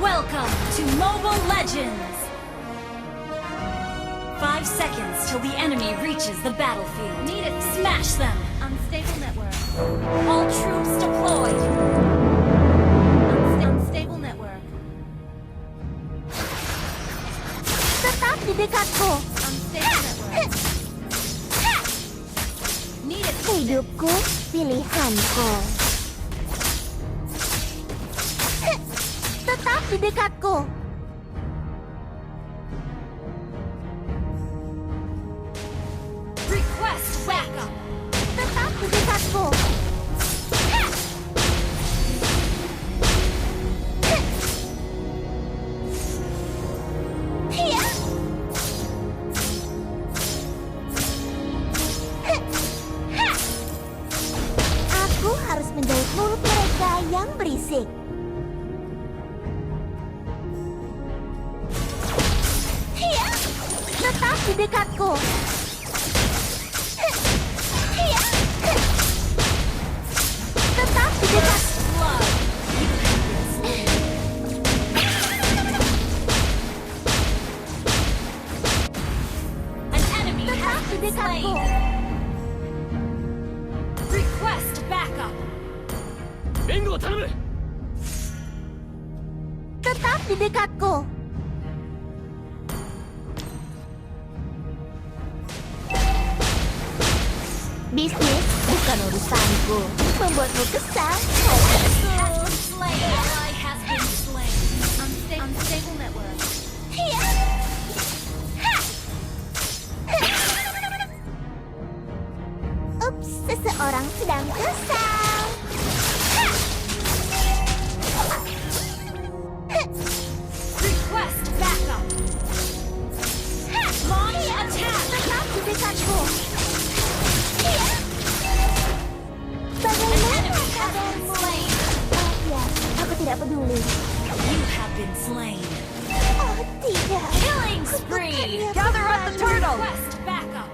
Welcome to Mobile Legends! 5 seconds till the enemy reaches the battlefield. Need it. Smash them! Unstable network. All troops deployed! Unstable network. Tetap di dekatku. Unstable network. Need it. Hidupku, pilihanku. Tetap di dekatku. Request backup! Tetap di dekatku. Hiya. Aku harus menjahit mulut mereka yang berisik. Hiya. Tetap di dekatku. Hiya. Tetap di dekat. Blood! An enemy Tetap has di been dekatku. slain! Request backup! Tetap di dekatku. Bisnis bukan urusanku. Membuatmu kesal. Has been slain! Ally has been slain! Unstable network. Hiya. Ha. Ups, seseorang sedang kesal. Ha. Request backup! Ha. Launch Hiya. attack! Tetap di dekatku. Hiya. An Bagaimana enemy has been kabarmu? slain! Oh ya, aku tidak peduli. You have been slain! Oh tidak. Killing spree! Bukannya Gather up the kembali. turtle! Request backup!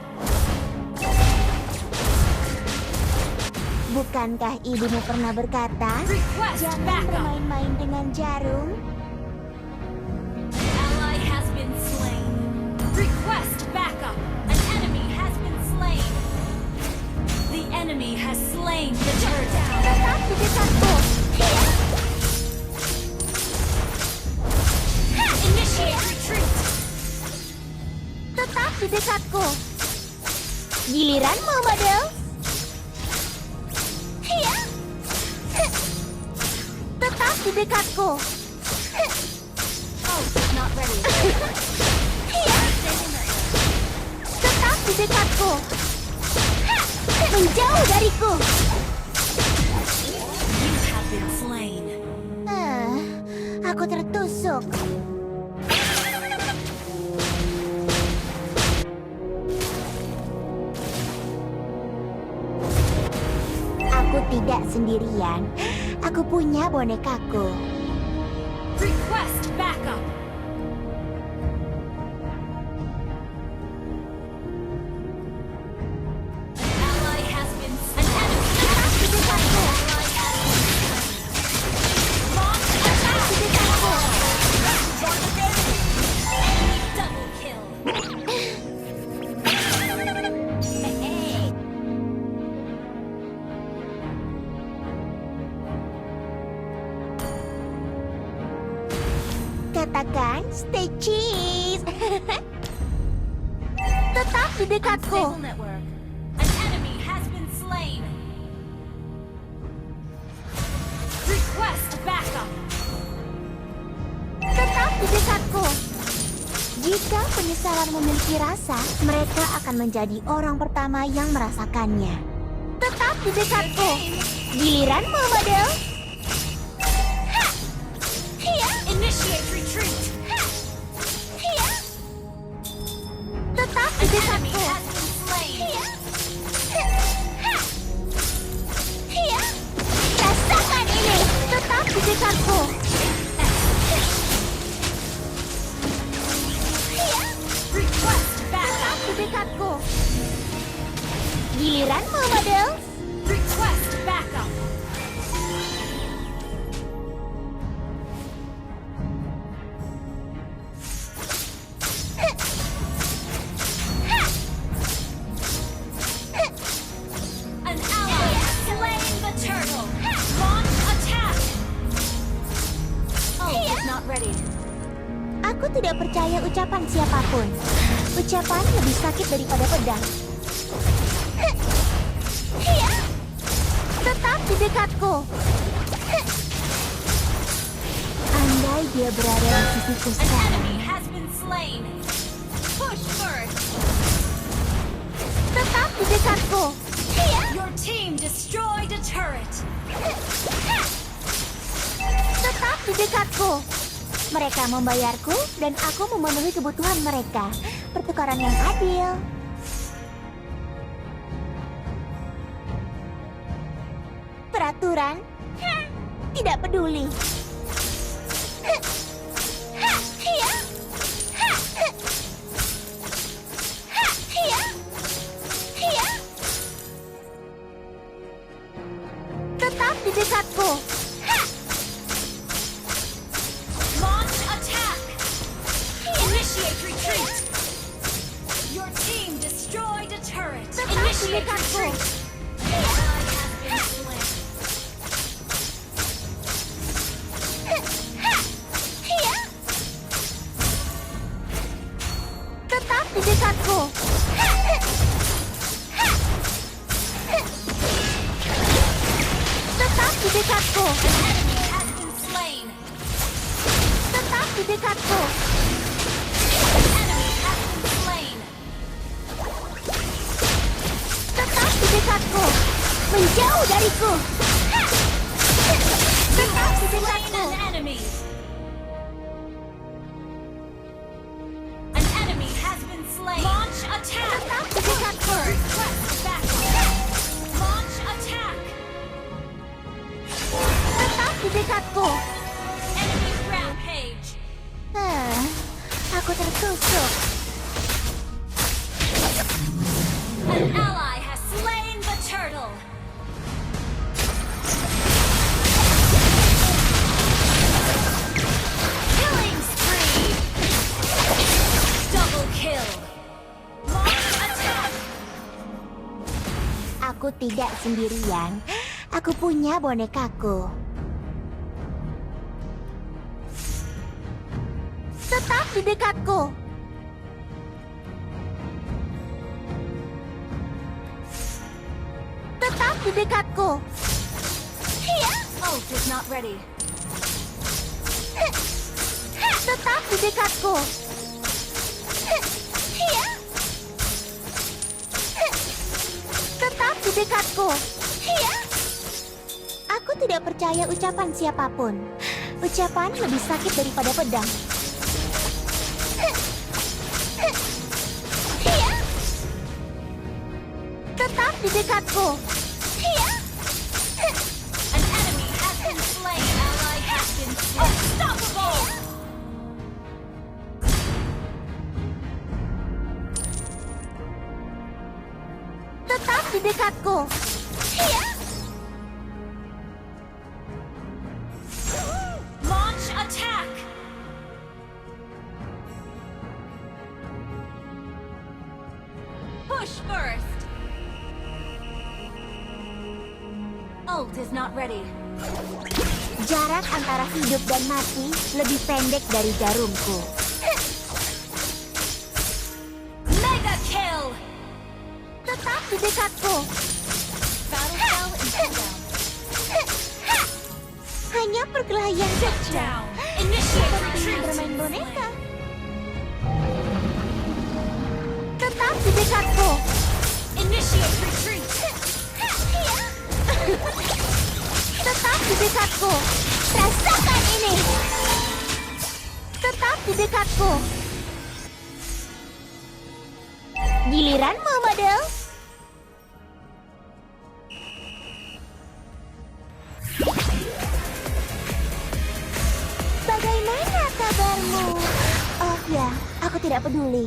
Bukankah ibumu pernah berkata, Request jangan backup! bermain-main dengan jarum? Ally has been slain. Request backup! An enemy has been slain. The enemy has slain the turtle. Tetap di dekatku. Hiya. Initiate retreat! Tetap di dekatku. Giliranmu, model. Hiya. Tetap di dekatku. Oh, not ready. Hiya. Tetap di dekatku. Menjauh dariku. You have been slain. Aku tertusuk. Aku tidak sendirian. Aku punya bonekaku. Request backup! Ally has been slain. An enemy Tetap di dekatku. ally has been slain. Launch Tetap di dekatku. double kill. Katakan stay cheese. Tetap di dekatku. Unstable network. An enemy has been slain. Request backup. Tetap di dekatku. Jika penyesalan memiliki rasa, mereka akan menjadi orang pertama yang merasakannya. Tetap di dekatku. Giliranmu, model. Ha! Hiya. Initiate retreat. Ha! Hiya. Tetap di An enemy dekatku. has been slain. Hiya. Ha! Hiya. Rasakan ini. Tetap di dekatku. Hiya. Request Tetap backup. di dekatku. Giliranmu, model. Request backup. tidak percaya ucapan siapapun. Ucapan lebih sakit daripada pedang. Hiya! Tetap di dekatku. Andai dia berada di sisiku An sekarang. enemy has been slain. Push first. Tetap di dekatku. Hiya! Your team destroyed a turret. Tetap di dekatku. Mereka membayarku dan aku memenuhi kebutuhan mereka. Pertukaran yang adil. Peraturan? Tidak peduli. Tetap di dekatku. Launch attack. Initiate retreat. Your team destroyed a turret. Tetap di Initiate dekatku. retreat. An ally has been slain. Tetap di dekatku. Tetap di dekatku. An enemy has been slain. Tetap di dekatku. An enemy has been slain. Tetap di dekatku. Menjauh dariku. Tetap di Slain dekatku. an enemy. An enemy has been slain. Launch attack. Tetap di dekatku. Request backup. Launch attack. Tetap di dekatku. Enemy rampage. Aku tertusuk. An ally has slain the turtle. Killing spree. Double kill. Launch attack. Aku tidak sendirian. Aku punya bonekaku. Tetap di dekatku. Tetap di dekatku. Hiya! Ult is not ready. Tetap di dekatku. Hiya! Tetap di dekatku. Hiya! Aku tidak percaya ucapan siapapun. Ucapan lebih sakit daripada pedang. Hiya! Tetap di dekatku. Hiya! An enemy has been slain. Ally has been slain. Unstoppable. Tetap di dekatku. Hiya! Launch attack. Push first. Ult is not ready. Jarak antara hidup dan mati lebih pendek dari jarumku. Mega kill. Tetap di dekatku. Battle cell in cooldown. Hanya perkelahian saja. Down. Initiate Seperti retreat. bermain boneka. Tetap di dekatku. Initiate retreat. Tetap di dekatku. Rasakan ini. Tetap di dekatku. Giliranmu, model. Bagaimana kabarmu? Oh ya, aku tidak peduli.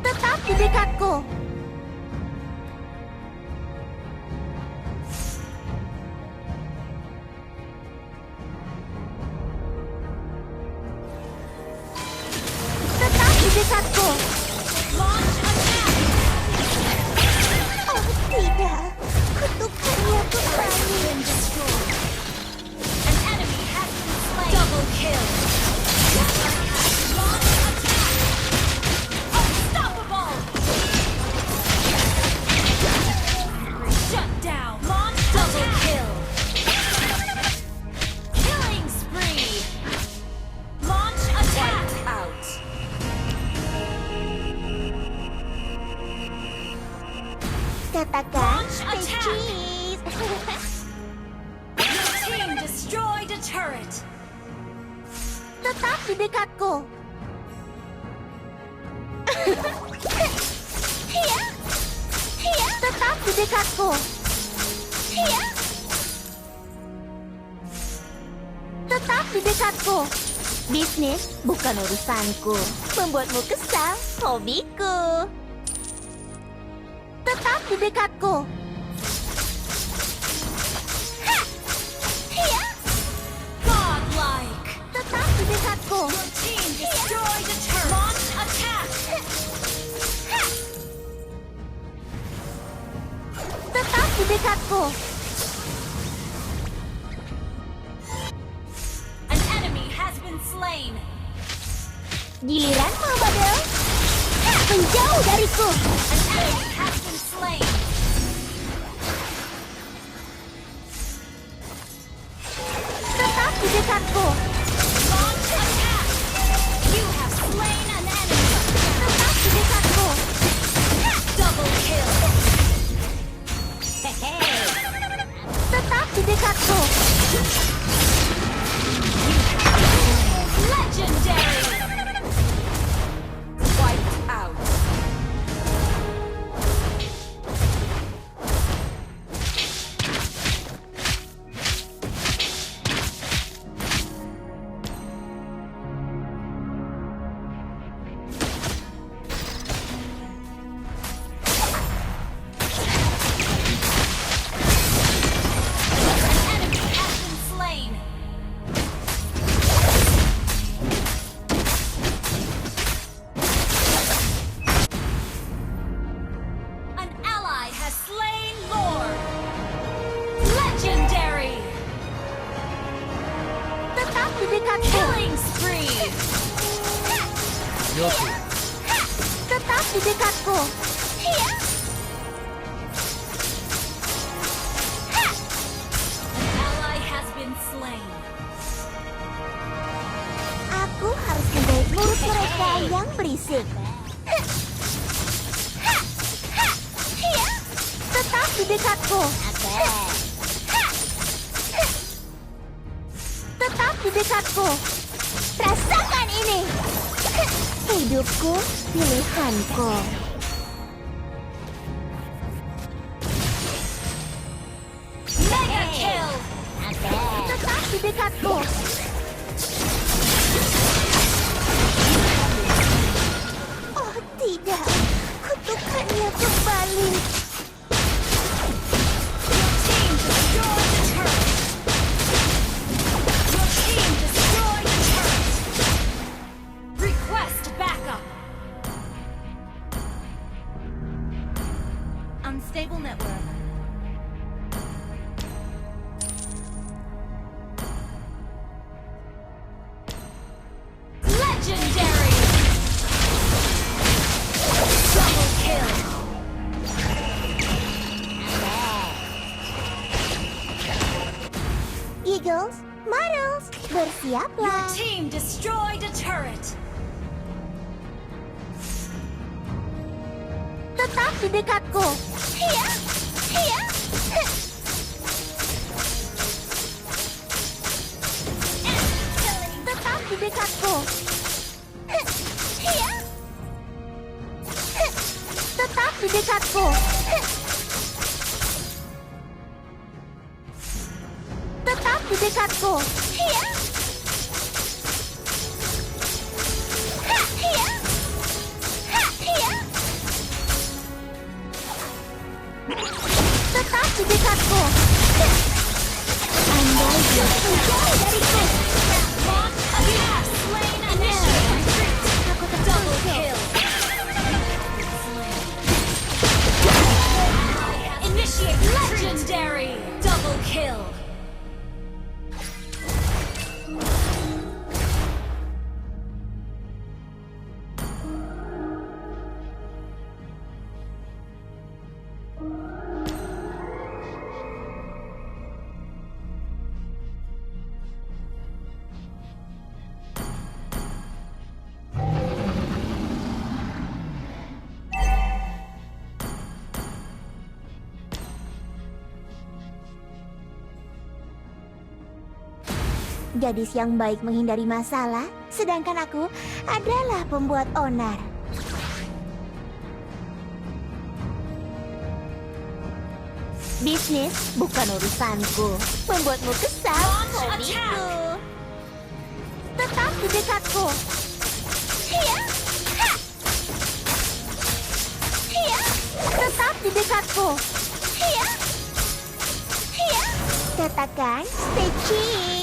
Tetap di dekatku. Tetap di dekatku. Launch attack. Oh tidak, kutukannya kembali. Been destroyed. An enemy has been slain. Double kill. Katakan Launch attack. cheese. Your team destroyed a turret. Tetap di dekatku. Hiya. Hiya. Tetap di dekatku. Hiya. Tetap di dekatku. Bisnis bukan urusanku. Membuatmu kesal, hobiku. Tetap di dekatku. Ha! Hiya! Godlike. Tetap di dekatku. Your team destroyed a turret. Launch attack. Ha! Tetap di dekatku. An enemy has been slain. Giliranmu, Babel. Ha! Menjauh dariku. An enemy has been slain. Tetap di dekatku. Launch attack. You have slain an enemy. Tetap di dekatku. Double kill. Hehehe. Tetap di dekatku. Legendary. Wiped out. An enemy has been slain. An ally has slain Lord. Legendary. Tetap di dekatku. Killing spree. Tetap di dekatku. Hiya! An ally has been slain. Aku harus menjahit mulut mereka yang berisik. Hiya! Tetap di dekatku. Tetap di dekatku. Rasakan ini. Hidupku, pilihanku. Mega kill. Tetap di dekatku. Oh tidak, kutukannya kembali. Team destroyed the turret. Your team destroyed the turret. Request backup. Unstable network. Legendary. Double kill. Eagles, Marbles, Your bersiaplah. team destroyed a turret. Tetap di dekatku. Hiya! Hiya! Tetap di dekatku. Hiya! Tetap di dekatku. Tetap di dekatku. Hiya! Hiya! Hiya! Tetap di dekatku. Anda jangan menjauh dariku. You have slain initiate retreat. Aku Double terpukul. kill. Initiate legendary. Double kill. Gadis yang baik menghindari masalah, sedangkan aku adalah pembuat onar. Bisnis bukan urusanku. Membuatmu kesal, hobiku. Tetap di dekatku. Hiya! Ha! Hiya! Tetap di dekatku. Hiya! Hiya! Katakan, stay cheap.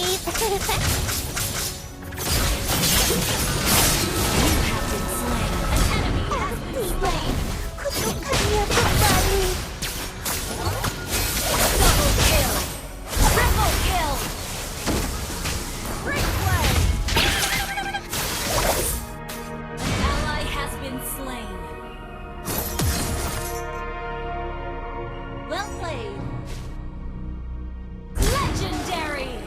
Tiba, kutukannya kembali. Double kill! Triple kill! Great play! An ally has been slain. Well played. Legendary!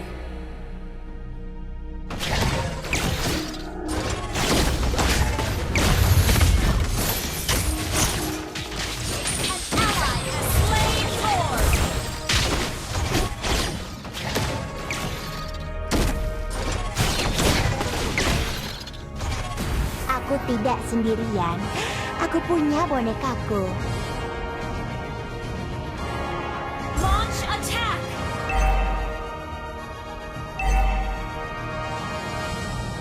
An ally has slain Lord! Aku tidak sendirian. Aku punya bonekaku. Launch attack!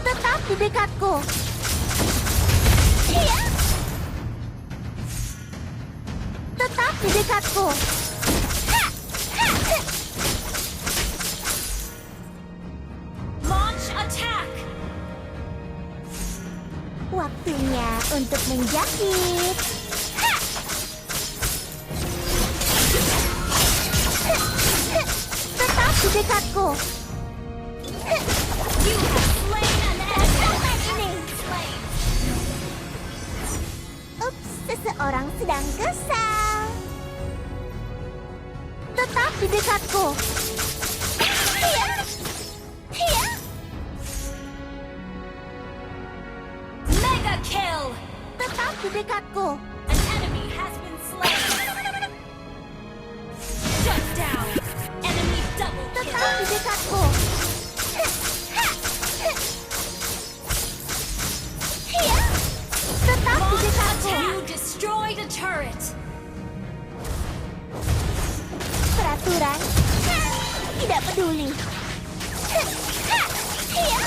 Tetap di dekatku. Iya. Tetap di dekatku. Ha! Ha! Ha! Launch attack! Waktunya untuk menjahit. Ha! Ha! Ha! Tetap di dekatku. Ha! You have slain an enemy! Slain! Ups, seseorang sedang kesal. Tetap di dekatku. Iya. Iya. Mega kill! Tetap di dekatku. An enemy has been slain! Shut down! Enemy double Tetap kill! di dekatku. Iya. Tetap di Launch dekatku. attack! You destroyed a turret! Peraturan tidak peduli. Iya.